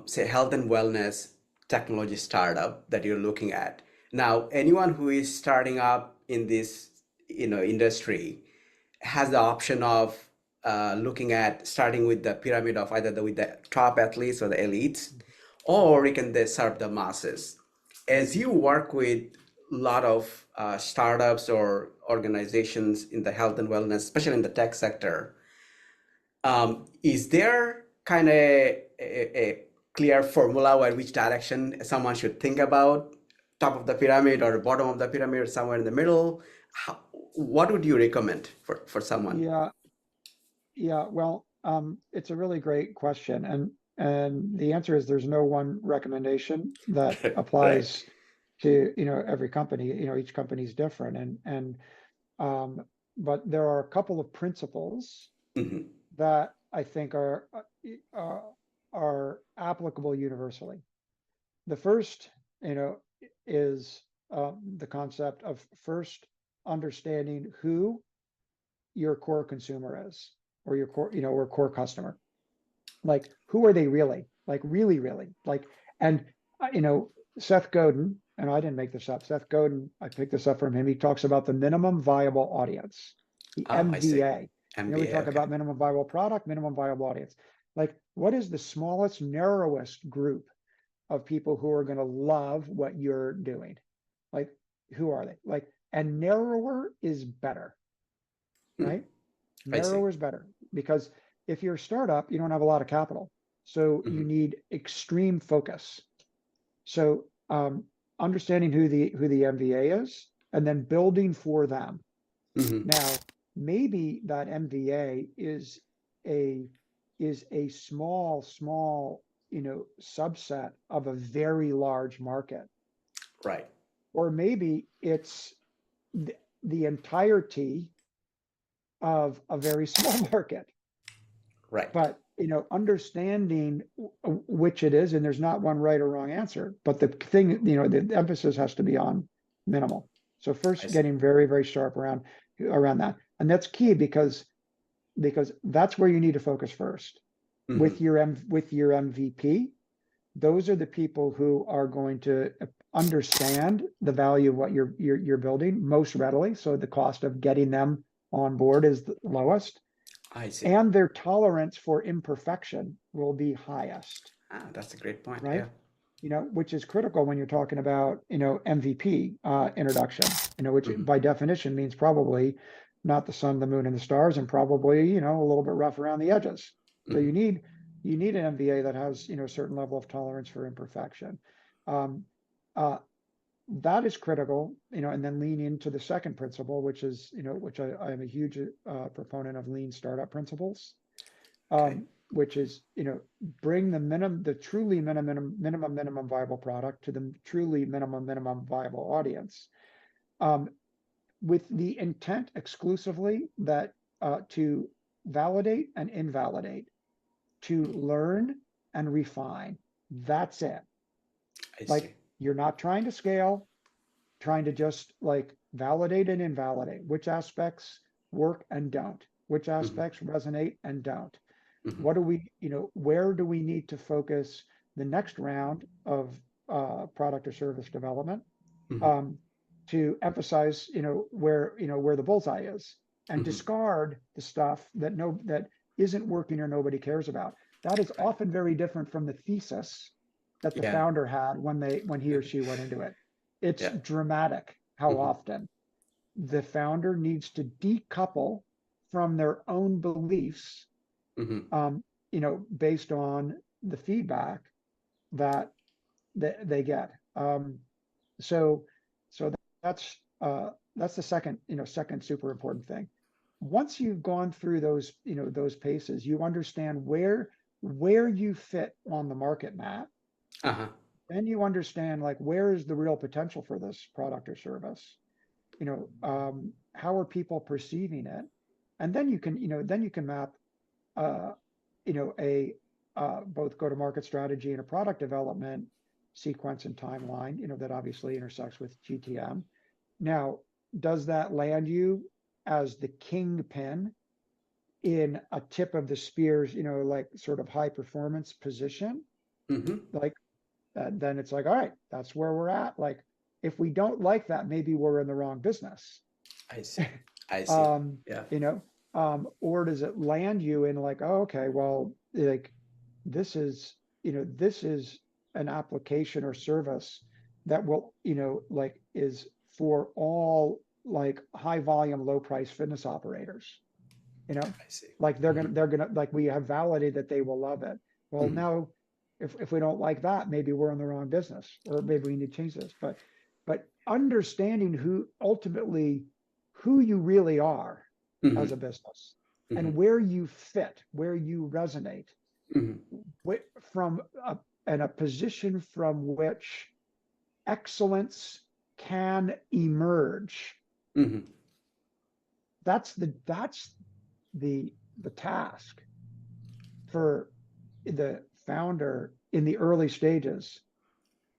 B: say health and wellness technology startup that you're looking at. Now, anyone who is starting up in this industry has the option of looking at starting with the pyramid of either with the top athletes or the elites, or you can they serve the masses. As you work with a lot of startups or organizations in the health and wellness, especially in the tech sector, is there kind of a clear formula where which direction someone should think about, top of the pyramid or bottom of the pyramid or somewhere in the middle? How, what would you recommend for someone?
A: Yeah, yeah. Well, it's a really great question, and the answer is there's no one recommendation that
B: Right.
A: applies to every company. Each company is different, um, but there are a couple of principles
B: Hmm.
A: that I think uh, are applicable universally. The first, is the concept of first understanding who your core consumer is, or your core, or core customer. Like, who are they really? Like, really, really. Like, and uh, you know, Seth Godin, and I didn't make this up. Seth Godin, I picked this up from him. He talks about the minimum viable audience, the
B: Oh, I see.
A: MVA. We
B: MBA.
A: talk
B: Okay.
A: about minimum viable product, minimum viable audience. Like, what is the smallest, narrowest group of people who are going to love what you're doing? Like, who are they? Like, and narrower is better,
B: Hmm.
A: right?
B: I see.
A: Narrower is better, because if you're a startup, you don't have a lot of capital. So you
B: Hmm.
A: need extreme focus. So, understanding who the MVA is, and then building for them.
B: Hmm.
A: Now, maybe that MVA a is a small, subset of a very large market,
B: Right.
A: or maybe it's the entirety of a very small market.
B: Right.
A: But understanding which it is, and there's not one right or wrong answer, but the thing, the emphasis has to be on minimal. So
B: I
A: first,
B: see.
A: getting very, very sharp around around that. And that's key because that's where you need to focus first.
B: Mm-hmm.
A: With your MVP, those are the people who are going to understand the value of what you're building most readily. So the cost of getting them on board is the lowest,
B: I see.
A: and their tolerance for imperfection will be highest.
B: That's a great point.
A: Right?
B: Yeah.
A: Which is critical when you're talking about, MVP introduction, which
B: Mm-hmm.
A: by definition means probably not the sun, the moon, and the stars, and probably, a little bit rough around the edges. So you need an MBA that has, a certain level of tolerance for imperfection. That is critical, and then lean into the second principle, which is, which I am a huge proponent of lean startup principles.
B: Okay.
A: Which is, bring the truly minimum viable product to the truly minimum viable audience, with the intent exclusively that to validate and invalidate, to learn and refine. That's it.
B: I
A: Like,
B: see.
A: you're not trying to scale, trying to just like validate and invalidate which aspects work and don't, which aspects resonate and don't.
B: Mm-hmm.
A: What do we, where do we need to focus the next round of product or service development, to emphasize, where the bullseye is, and discard the stuff that isn't working or nobody cares about. That is often very different from the thesis that the founder had when he or she went into it. It's dramatic how often the founder needs to decouple from their own beliefs, based on the feedback that they get. So that's the second super important thing. Once you've gone through those paces, you understand where you fit on the market map. Then you understand, like, where is the real potential for this product or service? How are people perceiving it? And then you can map a both go-to-market strategy and a product development sequence and timeline, that obviously intersects with GTM. Now, does that land you as the kingpin in a tip of the spears, like sort of high performance position? Like, then it's like, all right, that's where we're at. Like, if we don't like that, maybe we're in the wrong business.
B: I see. Yeah.
A: Or does it land you in like, oh, okay, well, like, this is an application or service that will, like, is for all, like, high volume, low price fitness operators,
B: I see.
A: like they're gonna, like, we have validated that they will love it. Well, now, if we don't like that, maybe we're in the wrong business, or maybe we need to change this. But understanding who you really are as a business, and where you fit, where you resonate, from a position from which excellence can emerge. That's the task for the founder in the early stages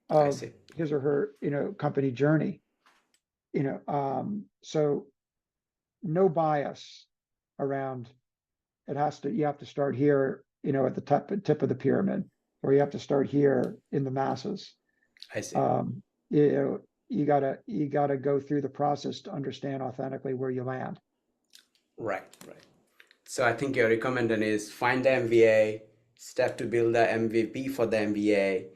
A: of his or her company journey. So no bias around it. You have to start here, at the tip of the pyramid, or you have to start here in the masses.
B: I see.
A: You gotta go through the process to understand authentically where you land.
B: Right. So I think your recommendation is find the MBA, step to build the MVP for the MBA,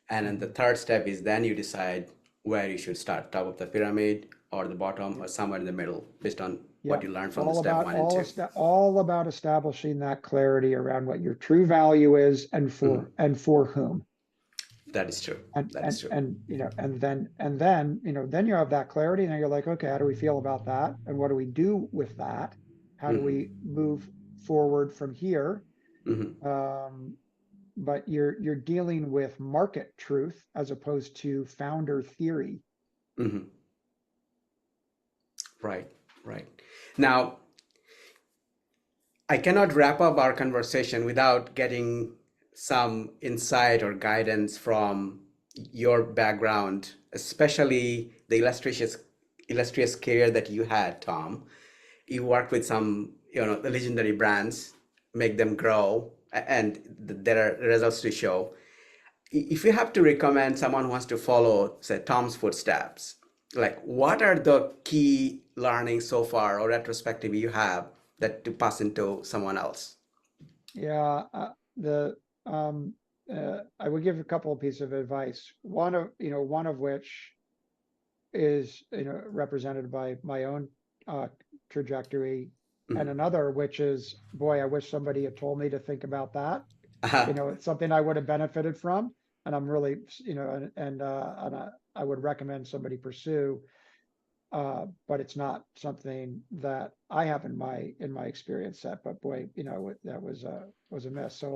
B: and then the third step is then you decide where you should start, top of the pyramid or the bottom or somewhere in the middle, based on what you learned from the step 1 and 2.
A: All about establishing that clarity around what your true value is and for whom.
B: That is true.
A: And then you have that clarity, and then you're like, okay, how do we feel about that? And what do we do with that? How do we move forward from here? But you're dealing with market truth as opposed to founder theory.
B: Right. Now, I cannot wrap up our conversation without getting some insight or guidance from your background, especially the illustrious career that you had, Tom. you work with some, the legendary brands, make them grow, and there are results to show. If you have to recommend someone who wants to follow, say, Tom's footsteps, like what are the key learnings so far or retrospective you have that to pass into someone else?
A: Yeah, I would give a couple of pieces of advice. One of which is, represented by my own uh, trajectory, and
B: Mhm.
A: another which is, boy, I wish somebody had told me to think about that.
B: Uh-huh.
A: It's something I would have benefited from, and I'm really, and I would recommend somebody pursue, but it's not something that I have in my experience set. But boy, that was a miss. So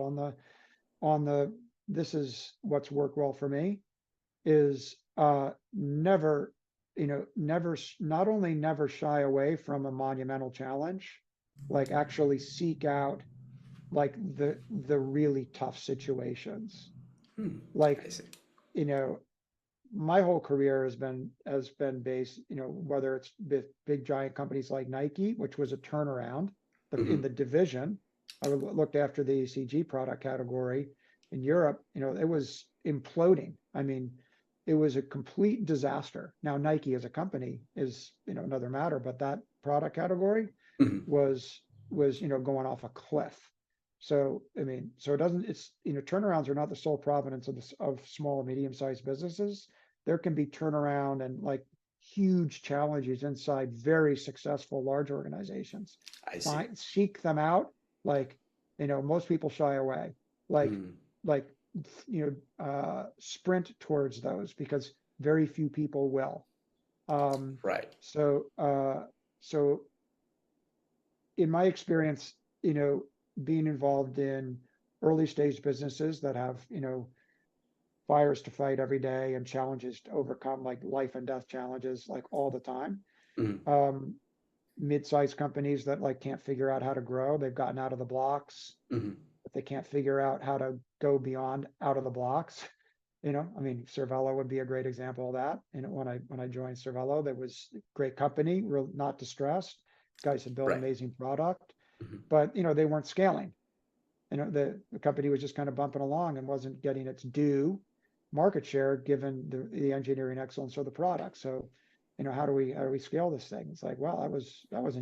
A: on the this is what's worked well for me is never, not only never shy away from a monumental challenge, like actually seek out like the really tough situations.
B: Hmm.
A: Like,
B: I see.
A: you know, my whole career has been based, whether it's big giant companies like Nike, which was a turnaround in
B: Hmm.
A: the division. I looked after the ECG product category in Europe. It was imploding. I mean, it was a complete disaster. Now Nike as a company is, another matter, but that product category
B: Hmm.
A: was going off a cliff. So I mean, so it doesn't. It's, turnarounds are not the sole provenance of small and medium sized businesses. There can be turnaround and like huge challenges inside very successful large organizations.
B: I see.
A: Seek them out. Like, most people shy away. Like,
B: Hmm.
A: like, sprint towards those because very few people will. Um,
B: Right.
A: so, so in my experience, being involved in early stage businesses that have, fires to fight every day and challenges to overcome, like life and death challenges, like all the time.
B: Hmm.
A: Um, Mid-sized companies that like can't figure out how to grow, they've gotten out of the blocks,
B: Hmm.
A: but they can't figure out how to go beyond out of the blocks. I mean, Cervelo would be a great example of that. When I joined Cervelo, that was a great company, real not distressed. Guys had built
B: Right.
A: amazing product,
B: Hmm.
A: but they weren't scaling. The company was just kind of bumping along and wasn't getting its due market share given the engineering excellence of the product. So, how do we scale this thing? It's like, well, that was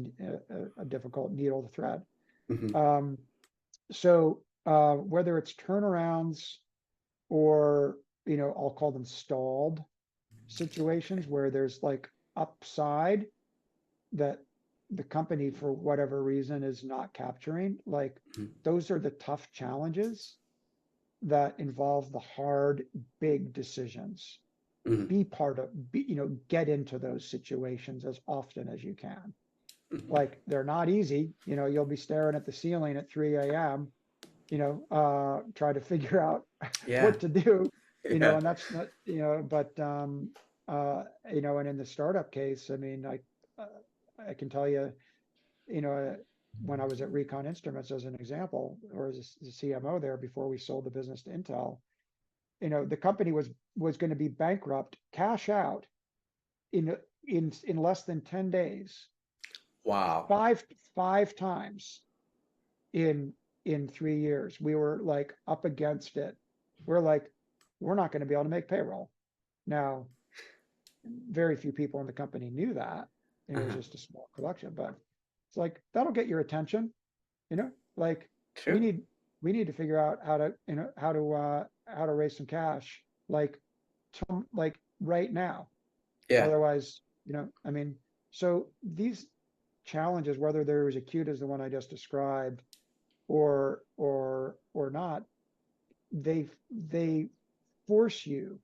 A: a difficult needle to thread.
B: Hmm.
A: Um, so whether it's turnarounds or I'll call them stalled situations where there's like upside that the company for whatever reason is not capturing, like those are the tough challenges that involve the hard big decisions.
B: Hmm.
A: Be part of be, get into those situations as often as you can.
B: Hmm.
A: Like, they're not easy. You'll be staring at the ceiling at 3 a.m, try to figure out
B: Yeah.
A: what to do,
B: Yeah.
A: and that's not, but and in the startup case, I mean, uh, I can tell you, you know, uh, when I was at Recon Instruments as an example, or as the CMO there before we sold the business to Intel, the company was going to be bankrupt, cash out in in less than 10 days,
B: Wow.
A: five five times in 3 years. We were like up against it. We're like, we're not going to be able to make payroll. Now, very few people in the company knew that. It was
B: Uh-huh.
A: just a small collection, but it's like that'll get your attention. Like we
B: True.
A: need we need to figure out how to raise some cash, like like right now.
B: Yeah.
A: Otherwise, I mean, so these challenges, whether they're as acute as the one I just described or not, they force you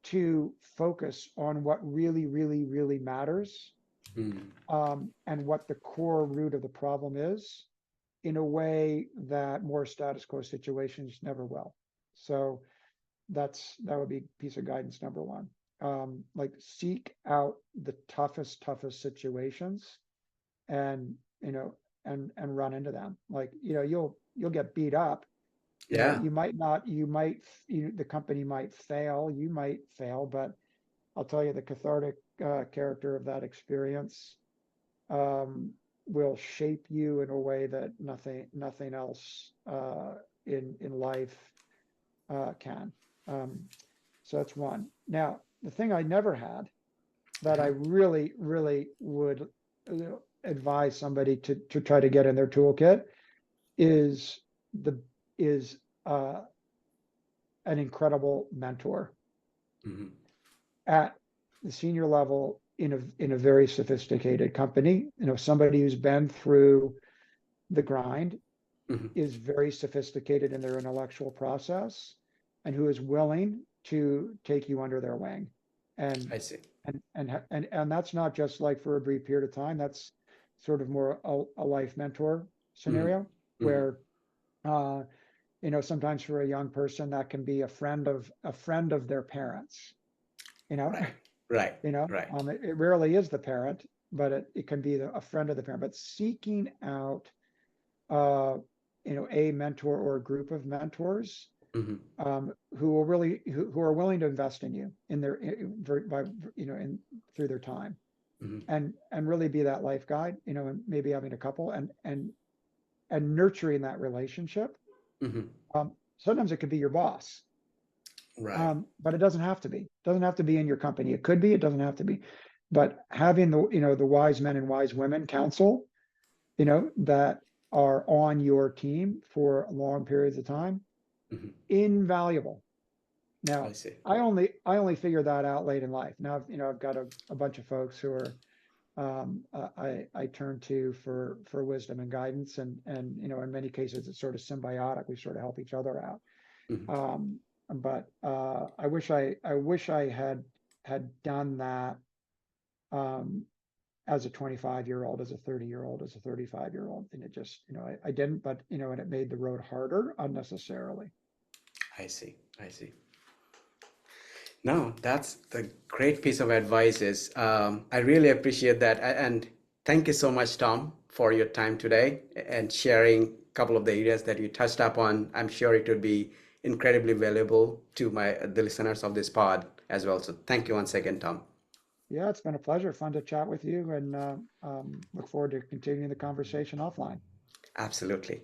A: to focus on what really, really, really matters,
B: Mm.
A: and what the core root of the problem is, in a way that more status quo situations never will. So that would be a piece of guidance number one. Like, seek out the toughest situations, and and run into them. Like, you'll get beat up.
B: Yeah.
A: You might not, the company might fail, you might fail, but I'll tell you the cathartic character of that experience. will shape you in a way that nothing else in life can. So that's one. Now, the thing I never had that I really, really would advise somebody to try to get in their toolkit is an incredible mentor at the senior level in a very sophisticated company. Somebody who's been through the grind, is very sophisticated in their intellectual process, and who is willing to take you under their wing. And
B: I see.
A: And that's not just like for a brief period of time. That's sort of more a life mentor scenario where sometimes for a young person that can be a friend of their parents.
B: Right.
A: It rarely is the parent, but it can be a friend of the parent. But seeking out a mentor or a group of mentors who are willing to invest in you through their time, and really be that life guide, and maybe having a couple and nurturing that relationship. Sometimes it could be your boss,
B: right.
A: But it doesn't have to be. It doesn't have to be in your company. It could be. It doesn't have to be. But having the wise men and wise women counsel, that are on your team for long periods of time, invaluable. Now,
B: I see.
A: I only figured that out late in life. Now, I've got a bunch of folks who are I turn to for wisdom and guidance, and in many cases it's sort of symbiotic. We sort of help each other out. But I wish I had done that as a 25-year-old, as a 30-year-old, as a 35-year-old, and it just I didn't. But and it made the road harder unnecessarily.
B: I see. No, that's the great piece of advice. I really appreciate that. And thank you so much, Tom, for your time today and sharing a couple of the areas that you touched upon. I'm sure it would be incredibly valuable to the listeners of this pod as well. So thank you once again, Tom.
A: Yeah, it's been a pleasure. Fun to chat with you, and look forward to continuing the conversation offline.
B: Absolutely.